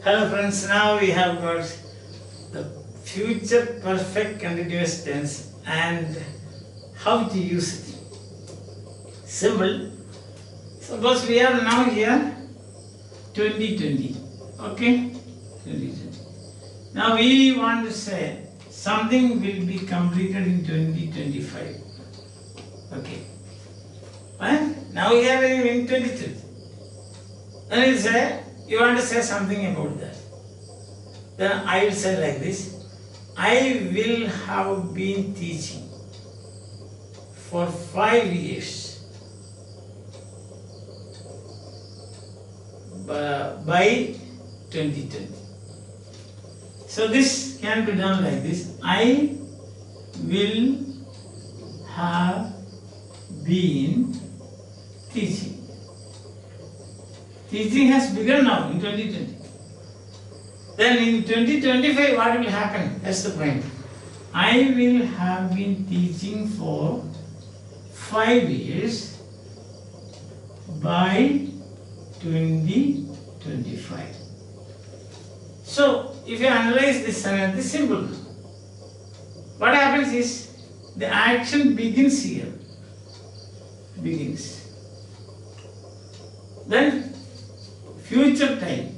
Hello friends, now we have got the future perfect continuous tense and how to use it. Simple. Suppose we are now here 2020. Okay? 2020. Now we want to say something will be completed in 2025. Okay. Fine? Now we are in 2020. Then you say, you want to say something about that. Then I will say like this. I will have been teaching for 5 years by 2020. So this can be done like this. I will have been teaching. Teaching has begun now in 2020. Then in 2025 what will happen? That's the point. I will have been teaching for 5 years by 2025. So if you analyze this sentence, this is simple. What happens is the action begins here. Begins. Then future time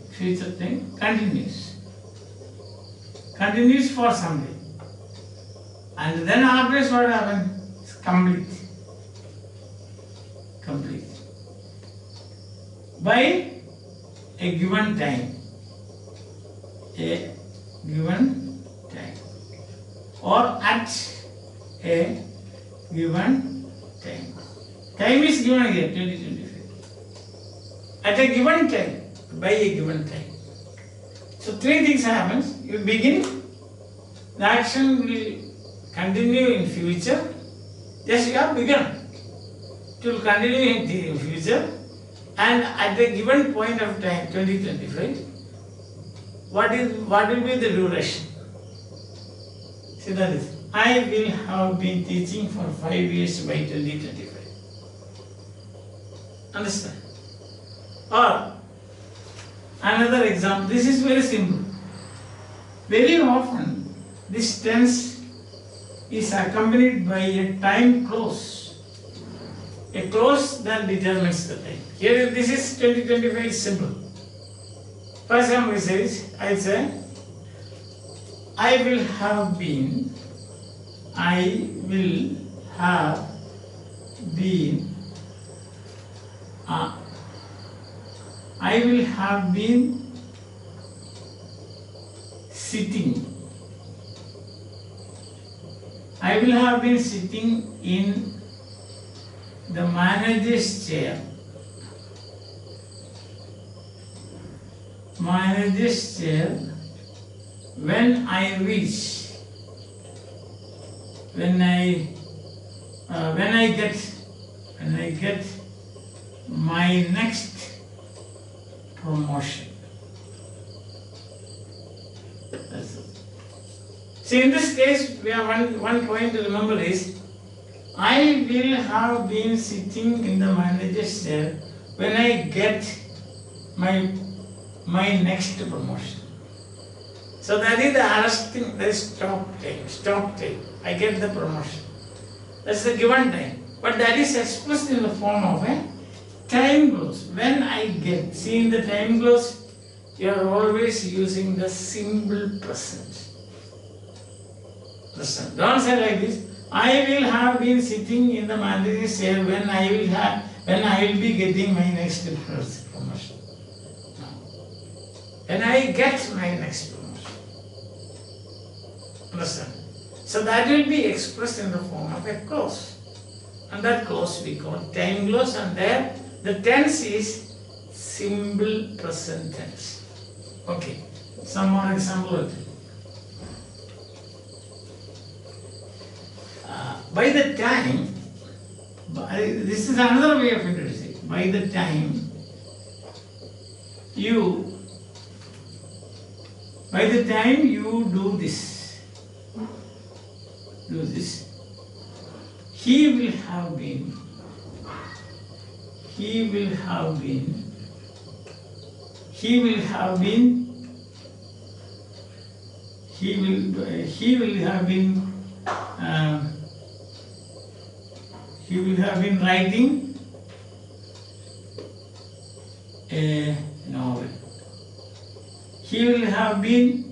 continues. Continues for some day. And then afterwards what happens? It's complete. Complete. By a given time. A given time. Or at a given time. Time is given here, 2025. At a given time. By a given time. So 3 things happens. You begin, the action will continue in future. Yes, you have begun. It will continue in the future. And at a given point of time, 2025, what will be the duration? See, that is, I will have been teaching for 5 years by 2025. Understand? Or another example, this is very simple. Very often, this tense is accompanied by a time close. A close that determines the time. Here, this is 2025 is simple. For example, I say, I will have been sitting in the manager's chair. When I reach, when I get my next promotion. That's it. See, in this case, we have one point to remember is, I will have been sitting in the manager's chair when I get my next promotion. So that is the arresting, that is stop time. I get the promotion. That's the given time. But that is expressed in the form of a time clause. When I get, see in the time clause, you are always using the simple present. Present. Don't say like this. I will have been sitting in the manager's chair when I will be getting my next promotion. No. When I get my next promotion. Understand? So that will be expressed in the form of a clause. And that clause we call time clause, and there the tense is simple present tense. Okay. Some more example. By the time, this is another way of introducing. By the time you do this, he will have been he will have been he will have been writing a novel. He will have been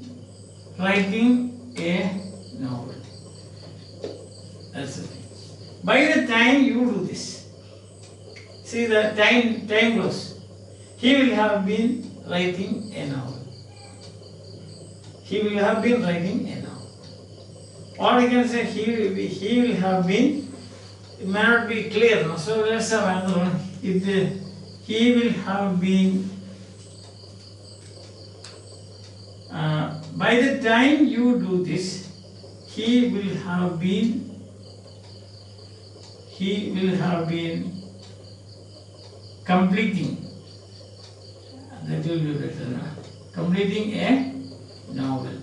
writing a novel. That's the thing. By the time you do this, see the time goes. He will have been writing a novel. He will have been writing a novel. Or we can say he will have been. It may not be clear. No? So let's have another one. He will have been. By the time you do this, he will have been completing. That will be better. No? Completing a novel.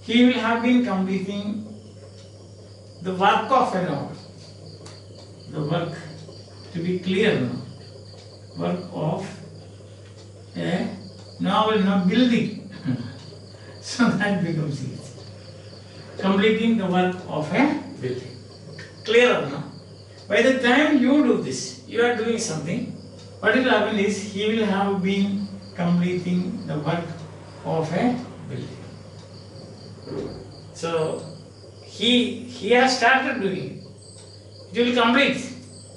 He will have been completing the work of a novel. The work, to be clear now, work of a novel, not building. So that becomes easy. Completing the work of a building. Clear now? By the time you do this, you are doing something. What will happen is he will have been completing the work of a building. So he has started doing it. It will complete.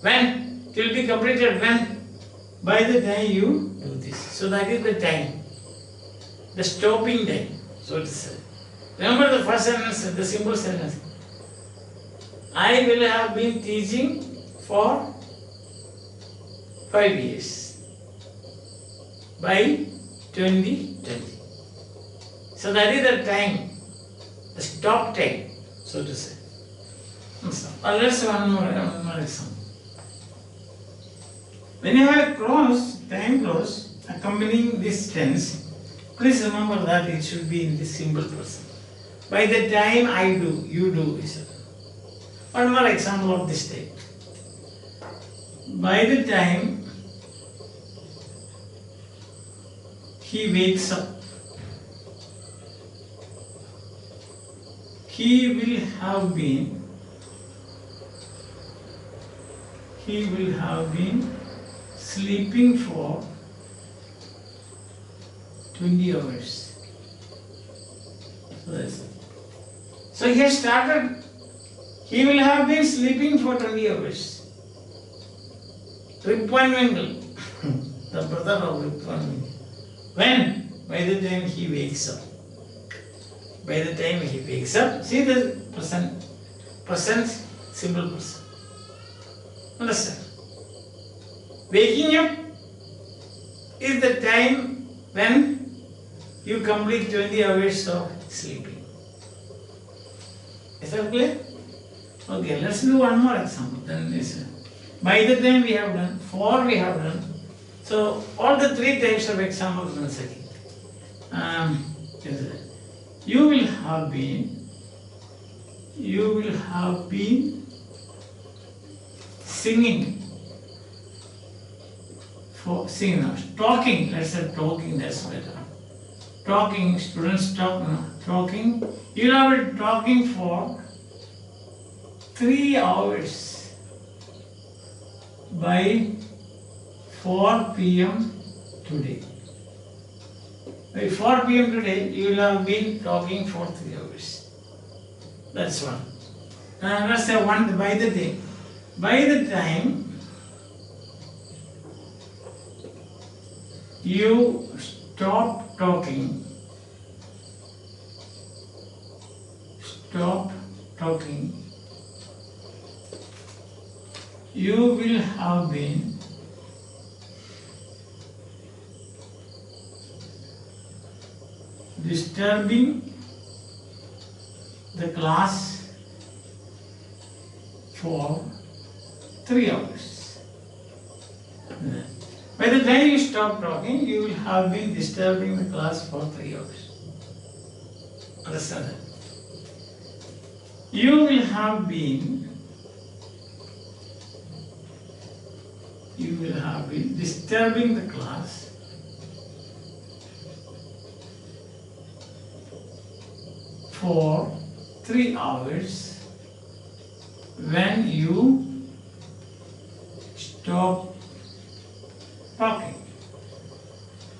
When? It will be completed when? By the time you do this. So that is the time. The stopping time, so to say. Remember the first sentence, the simple sentence. I will have been teaching for 5 years. By 2020. So that is the time. The stop time, so to say. Let's one more example. When you have time clause accompanying this tense, please remember that it should be in the simple person. By the time I do, you do is one more example of this type. By the time he wakes up, he will have been sleeping for 20 hours. So that's it. So he has started, he will have been sleeping for 20 hours. Rip Van Winkle, the brother of Rip Van Winkle. When? By the time he wakes up. By the time he wakes up, see the present simple person. Understand? Waking up is the time when you complete 20 hours of sleeping. Is that clear? Okay, let's do one more example. Then by the time we have done, 4 we have done. So all the 3 types of examples once again. You will have been singing. Talking, let's say talking, that's better. Talking, students talking. You will have been talking for 3 hours by 4 p.m. today. By 4 p.m. today, you will have been talking for 3 hours. That's one. Let's say one by the day. By the time you stop talking, you will have been disturbing the class for 3 hours. By the time you stop talking, you will have been disturbing the class for 3 hours. Understand that? You will have been disturbing the class for 3 hours when you stop talking.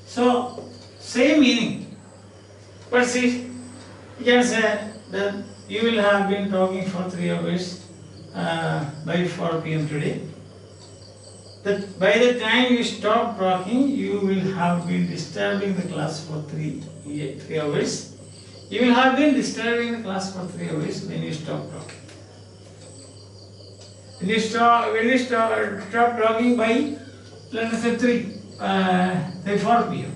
So, same meaning. But see, you can say that you will have been talking for 3 hours by 4 p.m. today. That by the time you stop talking, you will have been disturbing the class for 3 hours. You will have been disturbing the class for 3 hours when you stop talking. When you stop talking by, let us say by 4 p.m.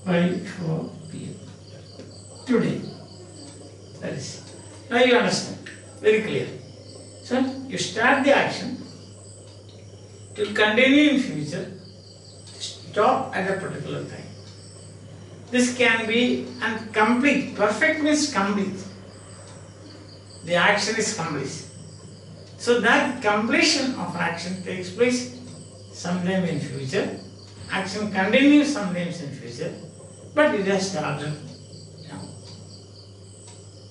By 4 p.m. today. That is. Now you understand. Very clear. So you start the action to continue in future, stop at a particular time. This can be and complete. Perfect means complete. The action is complete. So that completion of action takes place sometime in future. Action continues sometimes in future, but it has started now.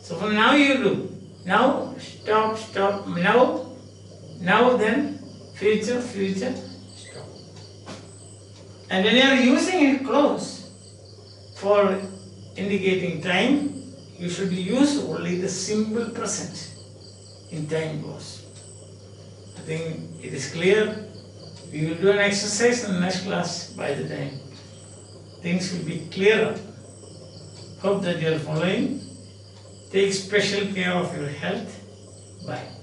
So from now you do. Now, stop, now then, future, stop. And when you are using a clause for indicating time, you should use only the simple present in time clause. I think it is clear. We will do an exercise in the next class. By the time things will be clearer. Hope that you are following. Take special care of your health. Bye.